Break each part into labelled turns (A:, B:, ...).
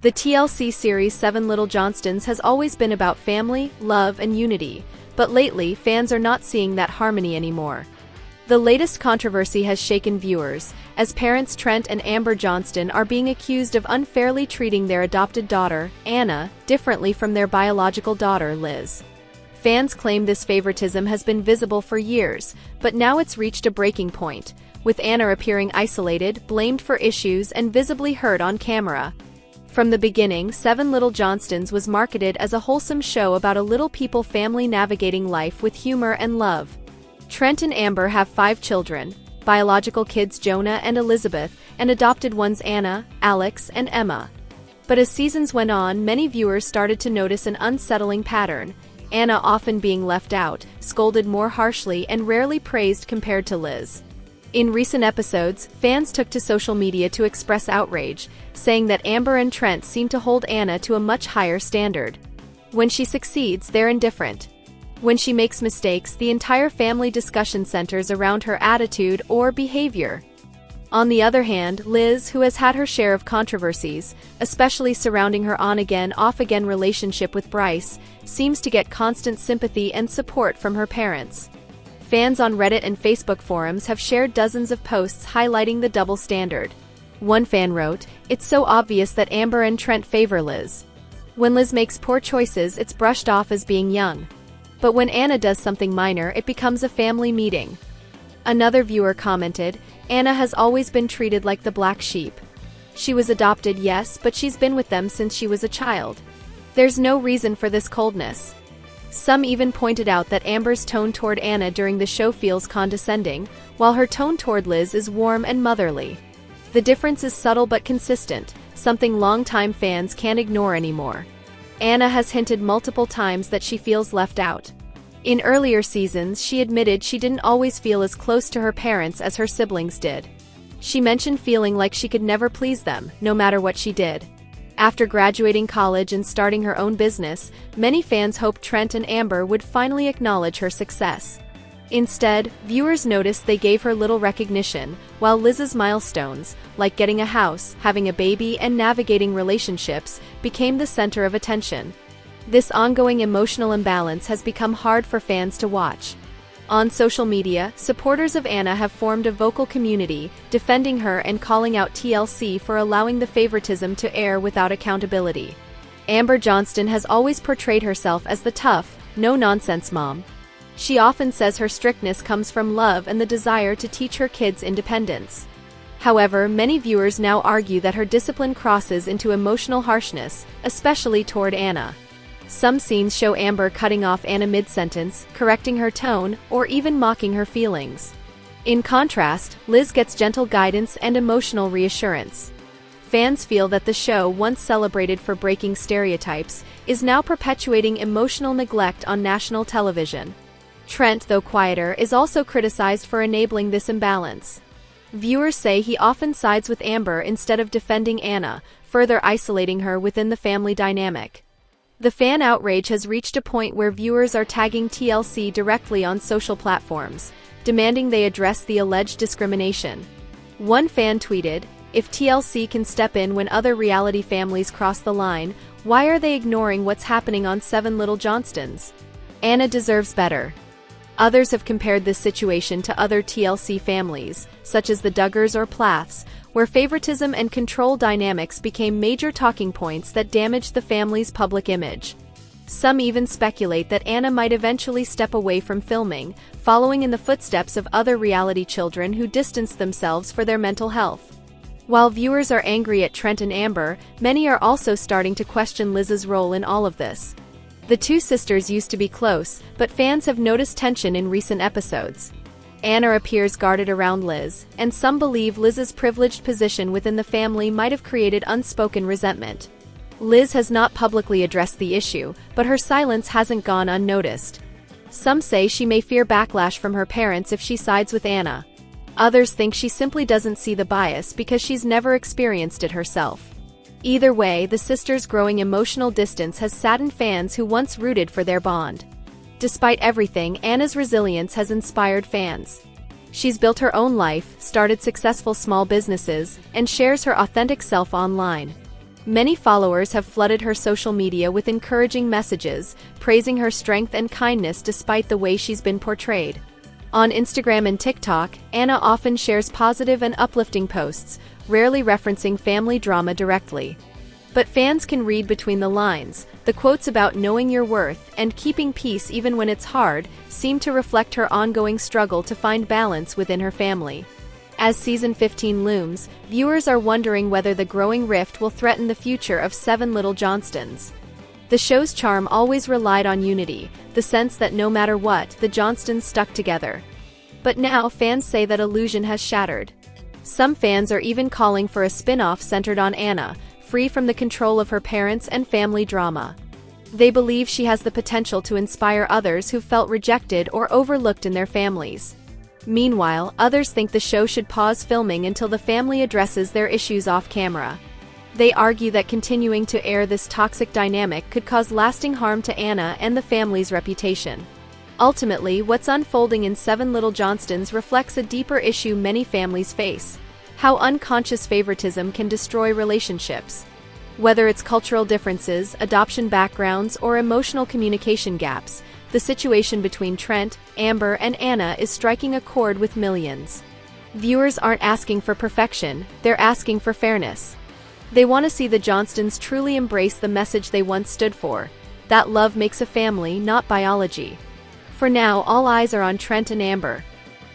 A: The TLC series 7 Little Johnstons has always been about family, love, and unity, but lately fans are not seeing that harmony anymore. The latest controversy has shaken viewers, as parents Trent and Amber Johnston are being accused of unfairly treating their adopted daughter, Anna, differently from their biological daughter, Liz. Fans claim this favoritism has been visible for years, but now it's reached a breaking point, with Anna appearing isolated, blamed for issues, and visibly hurt on camera. From the beginning, 7 Little Johnstons was marketed as a wholesome show about a little people family navigating life with humor and love. Trent and Amber have 5 children, biological kids Jonah and Elizabeth, and adopted ones Anna, Alex, and Emma. But as seasons went on, many viewers started to notice an unsettling pattern, Anna often being left out, scolded more harshly, and rarely praised compared to Liz. In recent episodes, fans took to social media to express outrage, saying that Amber and Trent seem to hold Anna to a much higher standard. When she succeeds, they're indifferent. When she makes mistakes, the entire family discussion centers around her attitude or behavior. On the other hand, Liz, who has had her share of controversies, especially surrounding her on-again, off-again relationship with Bryce, seems to get constant sympathy and support from her parents. Fans on Reddit and Facebook forums have shared dozens of posts highlighting the double standard. One fan wrote, "It's so obvious that Amber and Trent favor Liz. When Liz makes poor choices, it's brushed off as being young. But when Anna does something minor, it becomes a family meeting." Another viewer commented, "Anna has always been treated like the black sheep. She was adopted, yes, but she's been with them since she was a child. There's no reason for this coldness." Some even pointed out that Amber's tone toward Anna during the show feels condescending, while her tone toward Liz is warm and motherly. The difference is subtle but consistent, something longtime fans can't ignore anymore. Anna has hinted multiple times that she feels left out. In earlier seasons, she admitted she didn't always feel as close to her parents as her siblings did. She mentioned feeling like she could never please them, no matter what she did. After graduating college and starting her own business, many fans hoped Trent and Amber would finally acknowledge her success. Instead, viewers noticed they gave her little recognition, while Liz's milestones, like getting a house, having a baby, and navigating relationships, became the center of attention. This ongoing emotional imbalance has become hard for fans to watch. On social media, supporters of Anna have formed a vocal community, defending her and calling out TLC for allowing the favoritism to air without accountability. Amber Johnston has always portrayed herself as the tough, no-nonsense mom. She often says her strictness comes from love and the desire to teach her kids independence. However, many viewers now argue that her discipline crosses into emotional harshness, especially toward Anna. Some scenes show Amber cutting off Anna mid-sentence, correcting her tone, or even mocking her feelings. In contrast, Liz gets gentle guidance and emotional reassurance. Fans feel that the show, once celebrated for breaking stereotypes, is now perpetuating emotional neglect on national television. Trent, though quieter, is also criticized for enabling this imbalance. Viewers say he often sides with Amber instead of defending Anna, further isolating her within the family dynamic. The fan outrage has reached a point where viewers are tagging TLC directly on social platforms, demanding they address the alleged discrimination. One fan tweeted, "If TLC can step in when other reality families cross the line, why are they ignoring what's happening on 7 Little Johnstons? Anna deserves better." Others have compared this situation to other TLC families, such as the Duggars or Plaths, where favoritism and control dynamics became major talking points that damaged the family's public image. Some even speculate that Anna might eventually step away from filming, following in the footsteps of other reality children who distanced themselves for their mental health. While viewers are angry at Trent and Amber, many are also starting to question Liz's role in all of this. The two sisters used to be close, but fans have noticed tension in recent episodes. Anna appears guarded around Liz, and some believe Liz's privileged position within the family might have created unspoken resentment. Liz has not publicly addressed the issue, but her silence hasn't gone unnoticed. Some say she may fear backlash from her parents if she sides with Anna. Others think she simply doesn't see the bias because she's never experienced it herself. Either way, the sisters' growing emotional distance has saddened fans who once rooted for their bond. Despite everything, Anna's resilience has inspired fans. She's built her own life, started successful small businesses, and shares her authentic self online. Many followers have flooded her social media with encouraging messages, praising her strength and kindness despite the way she's been portrayed. On Instagram and TikTok, Anna often shares positive and uplifting posts, rarely referencing family drama directly. But fans can read between the lines. The quotes about knowing your worth and keeping peace even when it's hard seem to reflect her ongoing struggle to find balance within her family. As season 15 looms, viewers are wondering whether the growing rift will threaten the future of 7 Little Johnstons. The show's charm always relied on unity, the sense that no matter what, the Johnstons stuck together. But now fans say that illusion has shattered. Some fans are even calling for a spin-off centered on Anna, free from the control of her parents and family drama. They believe she has the potential to inspire others who felt rejected or overlooked in their families. Meanwhile, others think the show should pause filming until the family addresses their issues off-camera. They argue that continuing to air this toxic dynamic could cause lasting harm to Anna and the family's reputation. Ultimately, what's unfolding in 7 Little Johnstons reflects a deeper issue many families face: how unconscious favoritism can destroy relationships. Whether it's cultural differences, adoption backgrounds, or emotional communication gaps, the situation between Trent, Amber, and Anna is striking a chord with millions. Viewers aren't asking for perfection, they're asking for fairness. They want to see the Johnstons truly embrace the message they once stood for, that love makes a family, not biology. For now, all eyes are on Trent and Amber.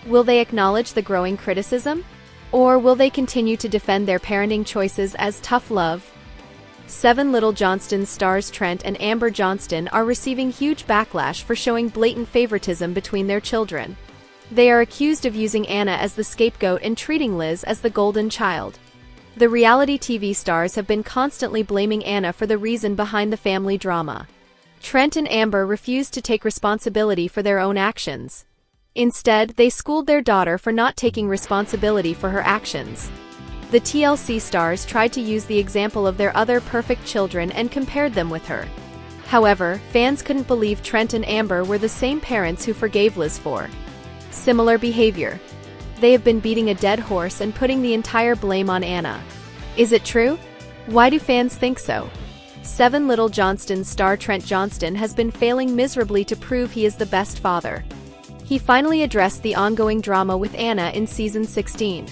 A: Will they acknowledge the growing criticism? Or will they continue to defend their parenting choices as tough love? 7 Little Johnstons stars Trent and Amber Johnston are receiving huge backlash for showing blatant favoritism between their children. They are accused of using Anna as the scapegoat and treating Liz as the golden child. The reality TV stars have been constantly blaming Anna for the reason behind the family drama. Trent and Amber refused to take responsibility for their own actions. Instead, they schooled their daughter for not taking responsibility for her actions. The TLC stars tried to use the example of their other perfect children and compared them with her. However, fans couldn't believe Trent and Amber were the same parents who forgave Liz for similar behavior. They have been beating a dead horse and putting the entire blame on Anna. Is it true? Why do fans think so? 7 Little Johnstons star Trent Johnston has been failing miserably to prove he is the best father. He finally addressed the ongoing drama with Anna in season 16.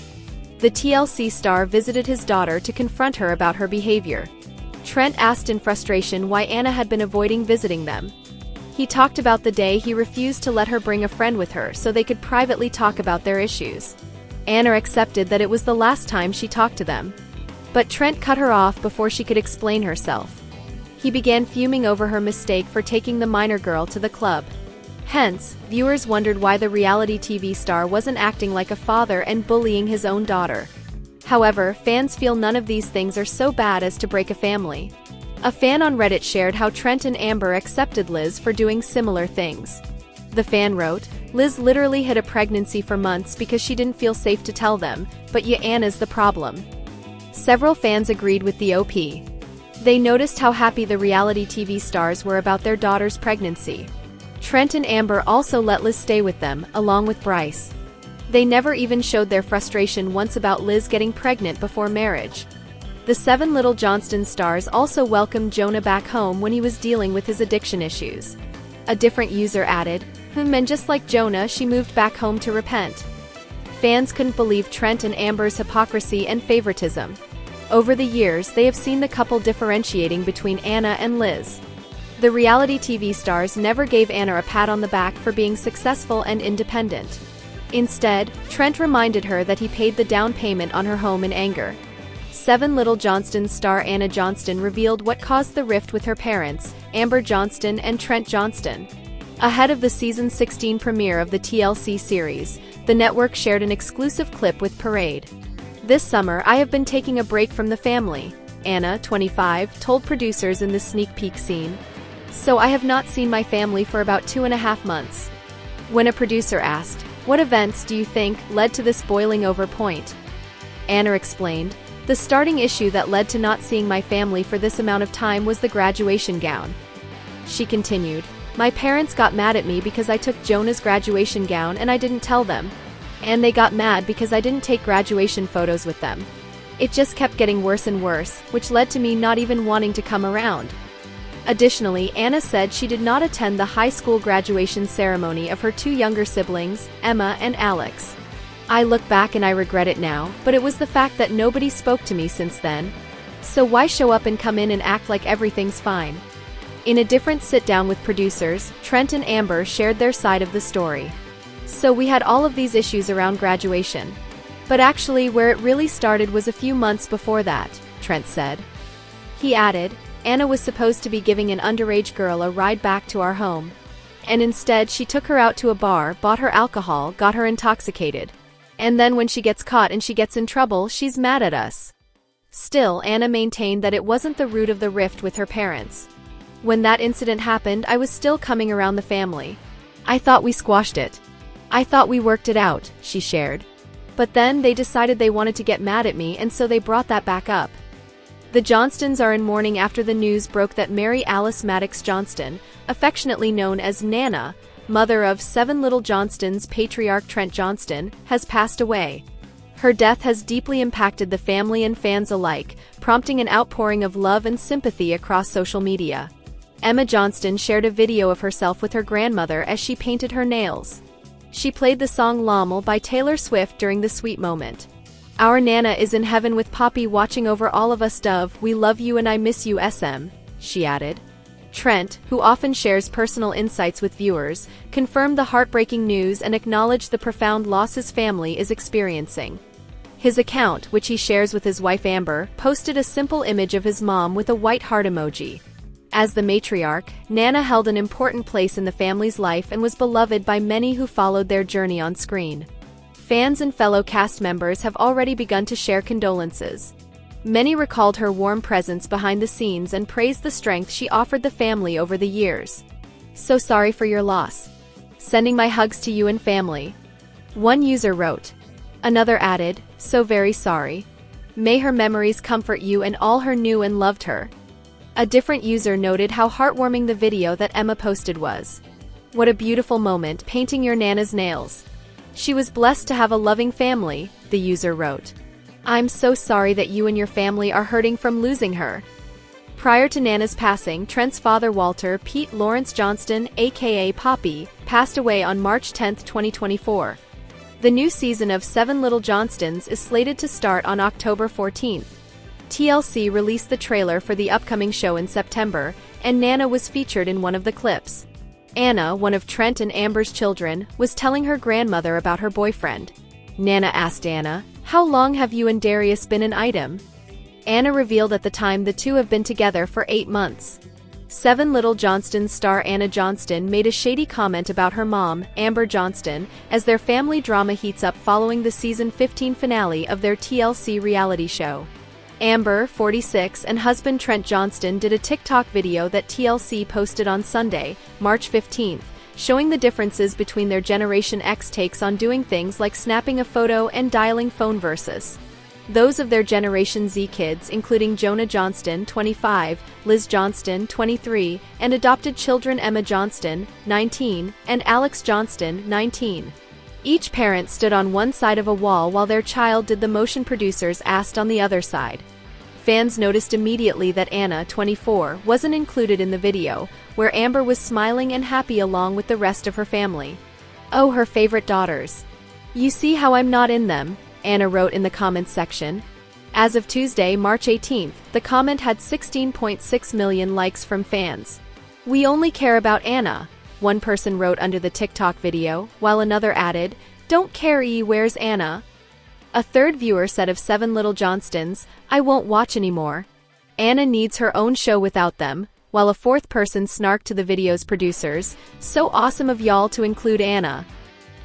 A: The TLC star visited his daughter to confront her about her behavior. Trent asked in frustration why Anna had been avoiding visiting them. He talked about the day he refused to let her bring a friend with her so they could privately talk about their issues. Anna accepted that it was the last time she talked to them. But Trent cut her off before she could explain herself. He began fuming over her mistake for taking the minor girl to the club. Hence, viewers wondered why the reality TV star wasn't acting like a father and bullying his own daughter. However, fans feel none of these things are so bad as to break a family. A fan on Reddit shared how Trent and Amber accepted Liz for doing similar things. The fan wrote, "Liz literally hid a pregnancy for months because she didn't feel safe to tell them, but yeah, Anna's the problem." Several fans agreed with the OP. They noticed how happy the reality TV stars were about their daughter's pregnancy. Trent and Amber also let Liz stay with them, along with Bryce. They never even showed their frustration once about Liz getting pregnant before marriage. The 7 Little Johnstons stars also welcomed Jonah back home when he was dealing with his addiction issues. A different user added, and just like Jonah, she moved back home to repent." Fans couldn't believe Trent and Amber's hypocrisy and favoritism. Over the years, they have seen the couple differentiating between Anna and Liz. The reality TV stars never gave Anna a pat on the back for being successful and independent. Instead, Trent reminded her that he paid the down payment on her home in anger. 7 Little Johnstons star Anna Johnston revealed what caused the rift with her parents, Amber Johnston and Trent Johnston. Ahead of the season 16 premiere of the TLC series, the network shared an exclusive clip with Parade. "This summer, I have been taking a break from the family," Anna, 25, told producers in the sneak peek scene. "So I have not seen my family for about 2.5 months." When a producer asked, "What events do you think led to this boiling over point?" Anna explained, "The starting issue that led to not seeing my family for this amount of time was the graduation gown." She continued, "My parents got mad at me because I took Jonah's graduation gown and I didn't tell them. And they got mad because I didn't take graduation photos with them." It just kept getting worse and worse, which led to me not even wanting to come around. Additionally, Anna said she did not attend the high school graduation ceremony of her two younger siblings, Emma and Alex. I look back and I regret it now, but it was the fact that nobody spoke to me since then. So why show up and come in and act like everything's fine? In a different sit-down with producers, Trent and Amber shared their side of the story. So we had all of these issues around graduation. But actually where it really started was a few months before that, Trent said. He added, Anna was supposed to be giving an underage girl a ride back to our home. And instead she took her out to a bar, bought her alcohol, got her intoxicated. And then when she gets caught and she gets in trouble, she's mad at us. Still, Anna maintained that it wasn't the root of the rift with her parents. When that incident happened, I was still coming around the family. I thought we squashed it. I thought we worked it out, she shared. But then they decided they wanted to get mad at me, and so they brought that back up. The Johnstons are in mourning after the news broke that Mary Alice Maddox Johnston, affectionately known as Nana, mother of 7 little Johnstons patriarch Trent Johnston, has passed away. Her death has deeply impacted the family and fans alike, prompting an outpouring of love and sympathy across social media. Emma Johnston shared a video of herself with her grandmother as she painted her nails. She played the song Lommel by Taylor Swift during the sweet moment. Our Nana is in heaven with Poppy watching over all of us, Dove. We love you and I miss you, SM, she added. Trent, who often shares personal insights with viewers, confirmed the heartbreaking news and acknowledged the profound loss his family is experiencing. His account, which he shares with his wife Amber, posted a simple image of his mom with a white heart emoji. As the matriarch, Nana held an important place in the family's life and was beloved by many who followed their journey on screen. Fans and fellow cast members have already begun to share condolences. Many recalled her warm presence behind the scenes and praised the strength she offered the family over the years. So sorry for your loss. Sending my hugs to you and family. One user wrote. Another added, so very sorry. May her memories comfort you and all who knew and loved her. A different user noted how heartwarming the video that Emma posted was. What a beautiful moment, painting your Nana's nails. She was blessed to have a loving family, the user wrote. I'm so sorry that you and your family are hurting from losing her. Prior to Nana's passing, Trent's father Walter Pete Lawrence Johnston, aka Poppy, passed away on March 10, 2024. The new season of 7 Little Johnstons is slated to start on October 14th. TLC released the trailer for the upcoming show in September, and Nana was featured in one of the clips. Anna, one of Trent and Amber's children, was telling her grandmother about her boyfriend. Nana asked Anna, how long have you and Darius been an item? Anna revealed at the time the two have been together for 8 months. 7 Little Johnstons star Anna Johnston made a shady comment about her mom, Amber Johnston, as their family drama heats up following the season 15 finale of their TLC reality show. Amber, 46, and husband Trent Johnston did a TikTok video that TLC posted on Sunday, March 15th, showing the differences between their Generation X takes on doing things like snapping a photo and dialing phone versus those of their Generation Z kids, including Jonah Johnston, 25, Liz Johnston, 23, and adopted children Emma Johnston, 19, and Alex Johnston, 19. Each parent stood on one side of a wall while their child did the motion producers asked on the other side. Fans noticed immediately that Anna, 24, wasn't included in the video, where Amber was smiling and happy along with the rest of her family. Oh, her favorite daughters. You see how I'm not in them, Anna wrote in the comments section. As of Tuesday, March 18th, the comment had 16.6 million likes from fans. We only care about Anna, one person wrote under the TikTok video, while another added, don't care, where's Anna? A third viewer said of 7 Little Johnstons, I won't watch anymore. Anna needs her own show without them, while a fourth person snarked to the video's producers, so awesome of y'all to include Anna.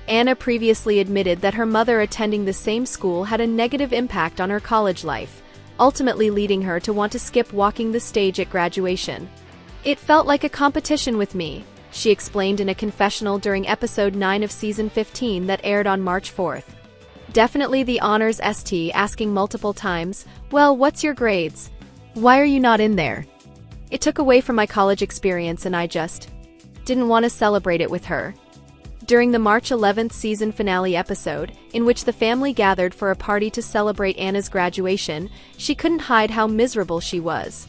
A: Anna previously admitted that her mother attending the same school had a negative impact on her college life, ultimately leading her to want to skip walking the stage at graduation. It felt like a competition with me, she explained in a confessional during episode 9 of season 15 that aired on March 4th. Definitely the honors ST, asking multiple times, well, what's your grades? Why are you not in there? It took away from my college experience and I just didn't want to celebrate it with her. During the March 11th season finale episode, in which the family gathered for a party to celebrate Anna's graduation, she couldn't hide how miserable she was.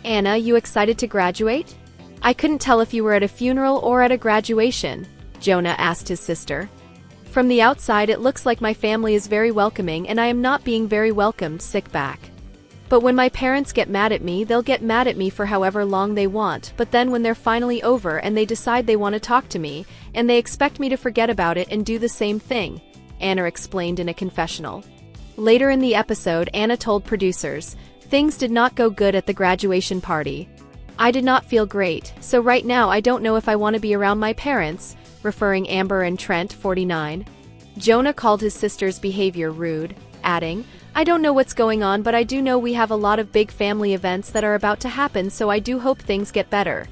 A: "Anna, you excited to graduate? I couldn't tell if you were at a funeral or at a graduation," Jonah asked his sister. "From the outside it looks like my family is very welcoming and I am not being very welcomed back. But when my parents get mad at me, they'll get mad at me for however long they want, but then when they're finally over and they decide they want to talk to me, and they expect me to forget about it and do the same thing," Anna explained in a confessional. Later in the episode, Anna told producers, "Things did not go good at the graduation party. I did not feel great, so right now I don't know if I want to be around my parents," referring Amber and Trent, 49. Jonah called his sister's behavior rude, adding, "I don't know what's going on, but I do know we have a lot of big family events that are about to happen, so I do hope things get better."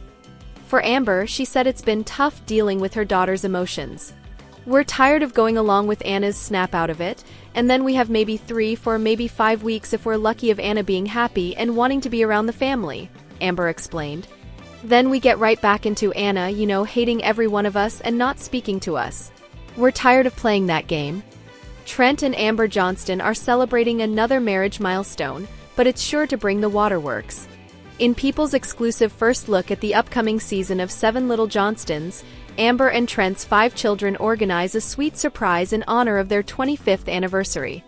A: For Amber, she said it's been tough dealing with her daughter's emotions. "We're tired of going along with Anna's snap out of it, and then we have maybe 3, 4, maybe 5 weeks if we're lucky of Anna being happy and wanting to be around the family," Amber explained. "Then we get right back into Anna, hating every one of us and not speaking to us. We're tired of playing that game." Trent and Amber Johnston are celebrating another marriage milestone, but it's sure to bring the waterworks. In People's exclusive first look at the upcoming season of 7 Little Johnstons, Amber and Trent's 5 children organize a sweet surprise in honor of their 25th anniversary.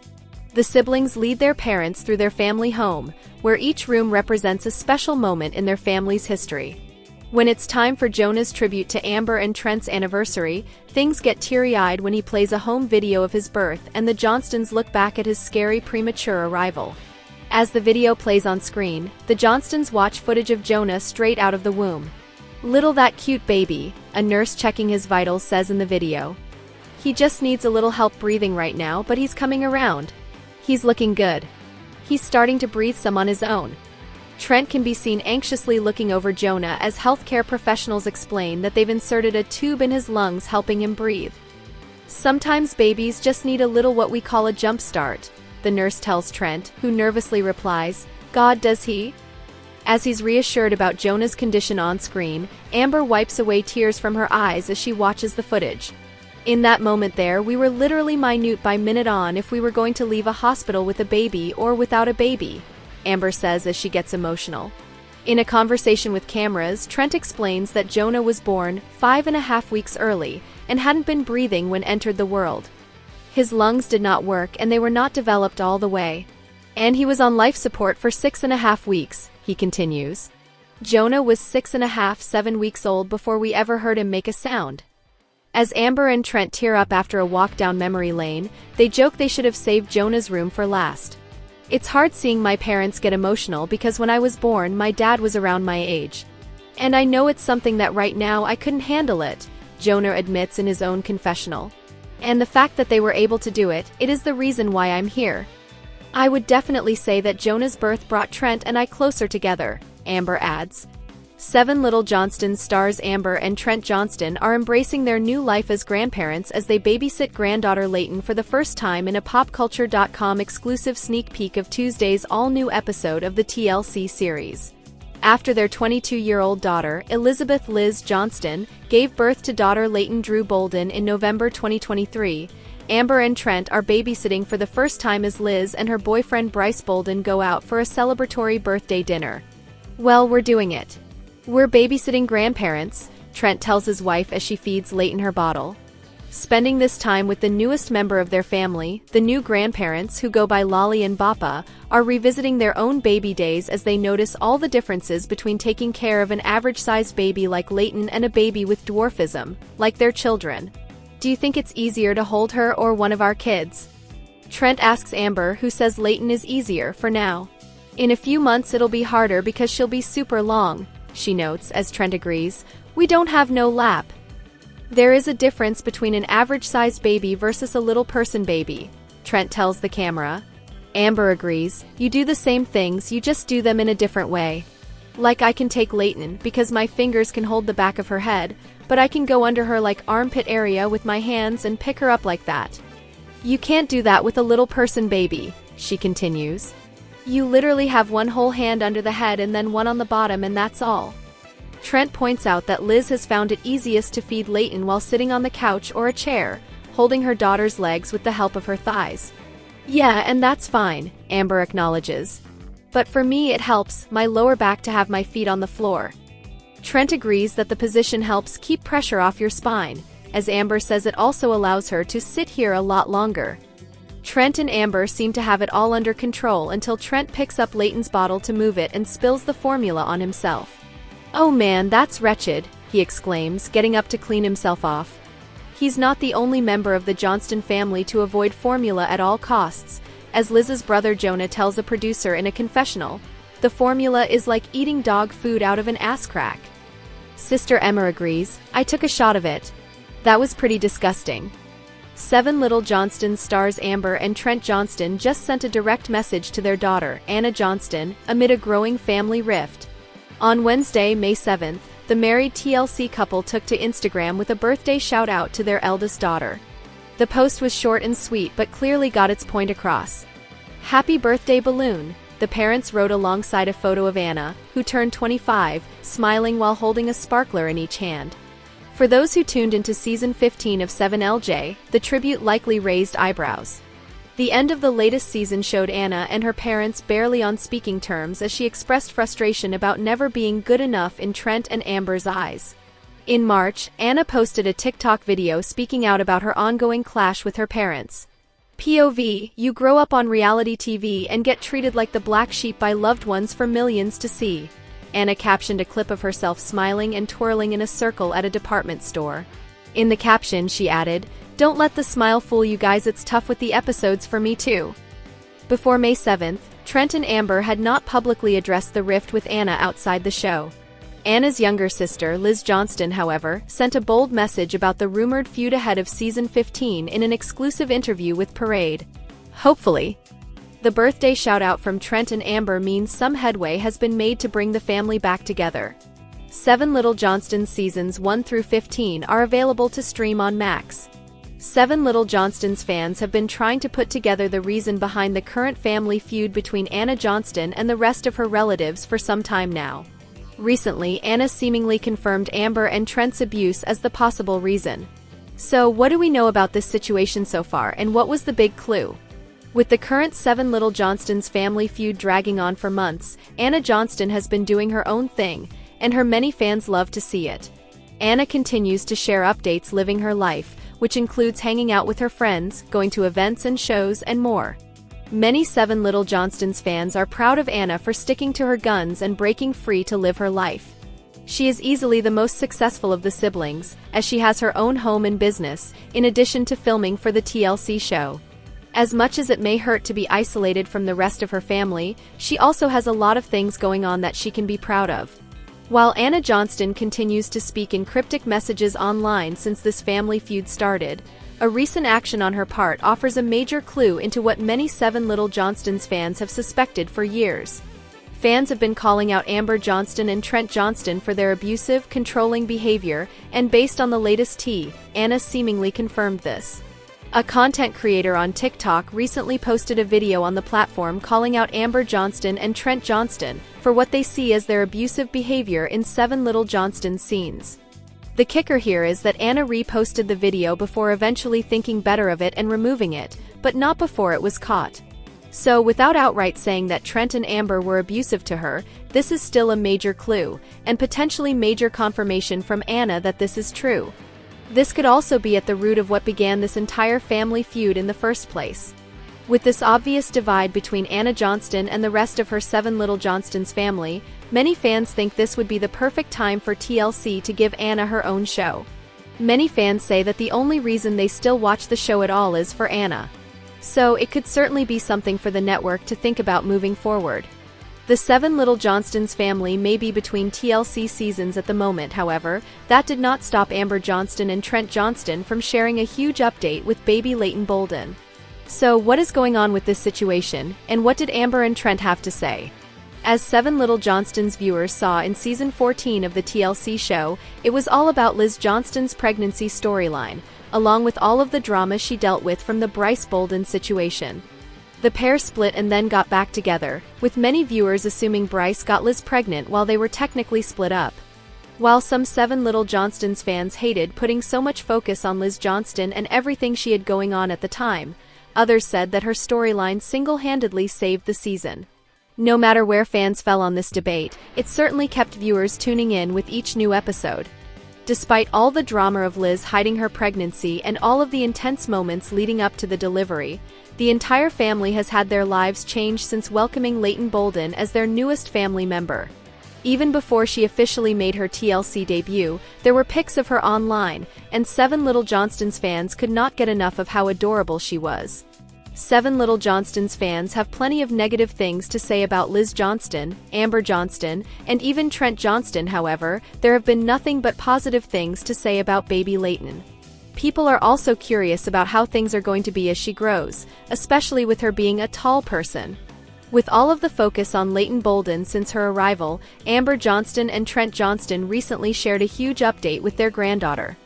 A: The siblings lead their parents through their family home, where each room represents a special moment in their family's history. When it's time for Jonah's tribute to Amber and Trent's anniversary, things get teary-eyed when he plays a home video of his birth and the Johnstons look back at his scary premature arrival. As the video plays on screen, the Johnstons watch footage of Jonah straight out of the womb. "Little that cute baby," a nurse checking his vitals says in the video. "He just needs a little help breathing right now, but he's coming around. He's looking good. He's starting to breathe some on his own." Trent can be seen anxiously looking over Jonah as healthcare professionals explain that they've inserted a tube in his lungs helping him breathe. "Sometimes babies just need a little what we call a jump start," the nurse tells Trent, who nervously replies, "God, does he?" As he's reassured about Jonah's condition on screen, Amber wipes away tears from her eyes as she watches the footage. "In that moment there, we were literally minute by minute on if we were going to leave a hospital with a baby or without a baby," Amber says as she gets emotional. In a conversation with cameras, Trent explains that Jonah was born 5.5 weeks early and hadn't been breathing when entered the world. His lungs did not work and they were not developed all the way. "And he was on life support for 6.5 weeks, he continues. "Jonah was 6.5, 7 weeks old before we ever heard him make a sound." As Amber and Trent tear up after a walk down memory lane, they joke they should have saved Jonah's room for last. "It's hard seeing my parents get emotional because when I was born, my dad was around my age. And I know it's something that right now I couldn't handle it," Jonah admits in his own confessional. "And the fact that they were able to do it, it is the reason why I'm here. I would definitely say that Jonah's birth brought Trent and I closer together," Amber adds. 7 Little Johnstons stars Amber and Trent Johnston are embracing their new life as grandparents as they babysit granddaughter Leighton for the first time in a PopCulture.com exclusive sneak peek of Tuesday's all-new episode of the TLC series. After their 22-year-old daughter, Elizabeth Liz Johnston, gave birth to daughter Leighton Drew Bolden in November 2023, Amber and Trent are babysitting for the first time as Liz and her boyfriend Bryce Bolden go out for a celebratory birthday dinner. "Well, we're doing it. We're babysitting grandparents," Trent tells his wife as she feeds Leighton her bottle. Spending this time with the newest member of their family, the new grandparents, who go by Lolly and Bappa, are revisiting their own baby days as they notice all the differences between taking care of an average-sized baby like Leighton and a baby with dwarfism, like their children. "Do you think it's easier to hold her or one of our kids?" Trent asks Amber, who says Leighton is easier for now. "In a few months it'll be harder because she'll be super long," she notes, as Trent agrees. "We don't have no lap." "There is a difference between an average-sized baby versus a little person baby," Trent tells the camera. Amber agrees. "You do the same things, you just do them in a different way. Like I can take Leighton because my fingers can hold the back of her head, but I can go under her like armpit area with my hands and pick her up like that. You can't do that with a little person baby," she continues. "You literally have one whole hand under the head and then one on the bottom and that's all." Trent points out that Liz has found it easiest to feed Leighton while sitting on the couch or a chair, holding her daughter's legs with the help of her thighs. "Yeah, and that's fine," Amber acknowledges. "But for me it helps my lower back to have my feet on the floor." Trent agrees that the position helps keep pressure off your spine, as Amber says it also allows her to sit here a lot longer. Trent and Amber seem to have it all under control until Trent picks up Leighton's bottle to move it and spills the formula on himself. "Oh man, that's wretched," he exclaims, getting up to clean himself off. He's not the only member of the Johnston family to avoid formula at all costs, as Liz's brother Jonah tells a producer in a confessional. "The formula is like eating dog food out of an ass crack." Sister Emma agrees. "I took a shot of it. That was pretty disgusting." Seven Little Johnstons stars Amber and Trent Johnston just sent a direct message to their daughter, Anna Johnston, amid a growing family rift. On Wednesday, May 7th, the married TLC couple took to Instagram with a birthday shout-out to their eldest daughter. The post was short and sweet but clearly got its point across. "Happy birthday, balloon," the parents wrote alongside a photo of Anna, who turned 25, smiling while holding a sparkler in each hand. For those who tuned into season 15 of 7LJ, the tribute likely raised eyebrows. The end of the latest season showed Anna and her parents barely on speaking terms as she expressed frustration about never being good enough in Trent and Amber's eyes. In March, Anna posted a TikTok video speaking out about her ongoing clash with her parents. "POV, you grow up on reality TV and get treated like the black sheep by loved ones for millions to see." Anna captioned a clip of herself smiling and twirling in a circle at a department store. In the caption, she added, "Don't let the smile fool you guys, it's tough with the episodes for me too." Before May 7th, Trent and Amber had not publicly addressed the rift with Anna outside the show. Anna's younger sister, Liz Johnston, however, sent a bold message about the rumored feud ahead of season 15 in an exclusive interview with Parade. "Hopefully." The birthday shout-out from Trent and Amber means some headway has been made to bring the family back together. Seven Little Johnstons seasons 1 through 15 are available to stream on Max. Seven Little Johnstons fans have been trying to put together the reason behind the current family feud between Anna Johnston and the rest of her relatives for some time now. Recently, Anna seemingly confirmed Amber and Trent's abuse as the possible reason. So, what do we know about this situation so far, and what was the big clue? With the current Seven Little Johnstons family feud dragging on for months, Anna Johnston has been doing her own thing, and her many fans love to see it. Anna continues to share updates living her life, which includes hanging out with her friends, going to events and shows, and more. Many Seven Little Johnstons fans are proud of Anna for sticking to her guns and breaking free to live her life. She is easily the most successful of the siblings, as she has her own home and business, in addition to filming for the TLC show. As much as it may hurt to be isolated from the rest of her family, she also has a lot of things going on that she can be proud of. While Anna Johnston continues to speak in cryptic messages online since this family feud started, a recent action on her part offers a major clue into what many Seven Little Johnstons fans have suspected for years. Fans have been calling out Amber Johnston and Trent Johnston for their abusive, controlling behavior, and based on the latest tea, Anna seemingly confirmed this. A content creator on TikTok recently posted a video on the platform calling out Amber Johnston and Trent Johnston for what they see as their abusive behavior in Seven Little Johnstons scenes. The kicker here is that Anna reposted the video before eventually thinking better of it and removing it, but not before it was caught. So, without outright saying that Trent and Amber were abusive to her, this is still a major clue, and potentially major confirmation from Anna that this is true. This could also be at the root of what began this entire family feud in the first place. With this obvious divide between Anna Johnston and the rest of her Seven Little Johnstons family, many fans think this would be the perfect time for TLC to give Anna her own show. Many fans say that the only reason they still watch the show at all is for Anna. So it could certainly be something for the network to think about moving forward. The Seven Little Johnstons family may be between TLC seasons at the moment, however, that did not stop Amber Johnston and Trent Johnston from sharing a huge update with baby Leighton Bolden. So what is going on with this situation, and what did Amber and Trent have to say? As Seven Little Johnstons viewers saw in season 14 of the TLC show, it was all about Liz Johnston's pregnancy storyline, along with all of the drama she dealt with from the Bryce Bolden situation. The pair split and then got back together, with many viewers assuming Bryce got Liz pregnant while they were technically split up. While some Seven Little Johnstons fans hated putting so much focus on Liz Johnston and everything she had going on at the time, others said that her storyline single-handedly saved the season. No matter where fans fell on this debate, it certainly kept viewers tuning in with each new episode. Despite all the drama of Liz hiding her pregnancy and all of the intense moments leading up to the delivery, the entire family has had their lives changed since welcoming Leighton Bolden as their newest family member. Even before she officially made her TLC debut, there were pics of her online, and Seven Little Johnstons fans could not get enough of how adorable she was. Seven Little Johnstons fans have plenty of negative things to say about Liz Johnston, Amber Johnston, and even Trent Johnston. However, there have been nothing but positive things to say about baby Leighton. People are also curious about how things are going to be as she grows, especially with her being a tall person. With all of the focus on Leighton Bolden since her arrival, Amber Johnston and Trent Johnston recently shared a huge update with their granddaughter.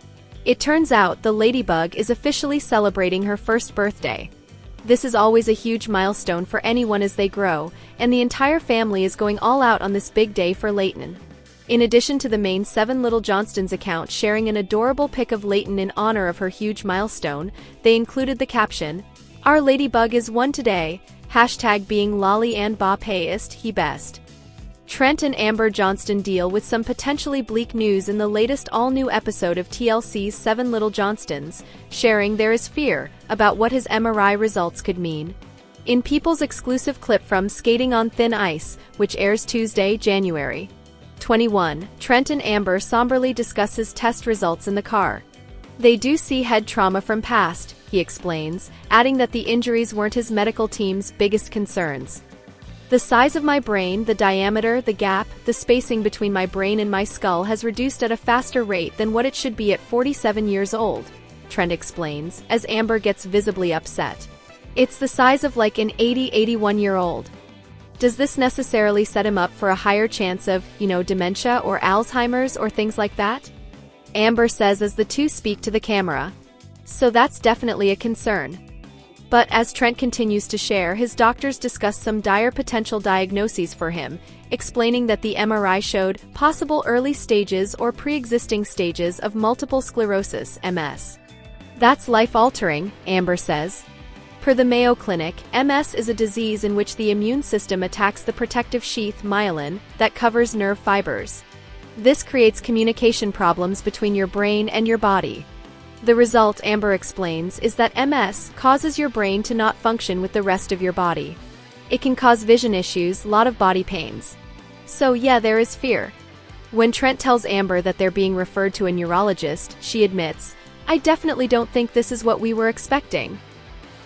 A: It turns out the Ladybug is officially celebrating her first birthday. This is always a huge milestone for anyone as they grow, and the entire family is going all out on this big day for Leighton. In addition to the main Seven Little Johnstons account sharing an adorable pic of Leighton in honor of her huge milestone, they included the caption, "Our Ladybug is one today, #being lolly and ba payest, he best." Trent and Amber Johnston deal with some potentially bleak news in the latest all-new episode of TLC's Seven Little Johnstons, sharing there is fear about what his MRI results could mean. In People's exclusive clip from Skating on Thin Ice, which airs Tuesday, January 21, Trent and Amber somberly discuss his test results in the car. They do see head trauma from past, he explains, adding that the injuries weren't his medical team's biggest concerns. "The size of my brain, the diameter, the gap, the spacing between my brain and my skull has reduced at a faster rate than what it should be at 47 years old, Trent explains, as Amber gets visibly upset. "It's the size of like an 81-year-old. Does this necessarily set him up for a higher chance of, dementia or Alzheimer's or things like that?" Amber says as the two speak to the camera. "So that's definitely a concern." But as Trent continues to share, his doctors discuss some dire potential diagnoses for him, explaining that the MRI showed possible early stages or pre-existing stages of multiple sclerosis, MS. "That's life-altering," Amber says. Per the Mayo Clinic, MS is a disease in which the immune system attacks the protective sheath myelin that covers nerve fibers. This creates communication problems between your brain and your body. The result, Amber explains, is that MS causes your brain to not function with the rest of your body. It can cause vision issues, lot of body pains. So yeah, there is fear. When Trent tells Amber that they're being referred to a neurologist, she admits, "I definitely don't think this is what we were expecting."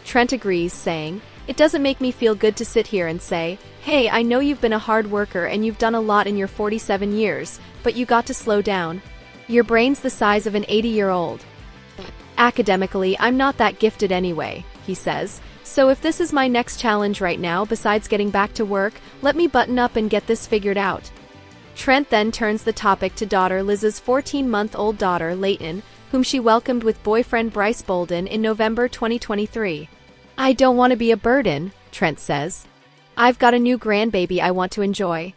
A: Trent agrees, saying, "It doesn't make me feel good to sit here and say, hey, I know you've been a hard worker and you've done a lot in your 47 years, but you got to slow down. Your brain's the size of an 80-year-old. Academically, I'm not that gifted anyway," he says, "so if this is my next challenge right now besides getting back to work, let me button up and get this figured out." Trent then turns the topic to daughter Liz's 14-month-old daughter, Leighton, whom she welcomed with boyfriend Bryce Bolden in November 2023. "I don't want to be a burden," Trent says. "I've got a new grandbaby I want to enjoy."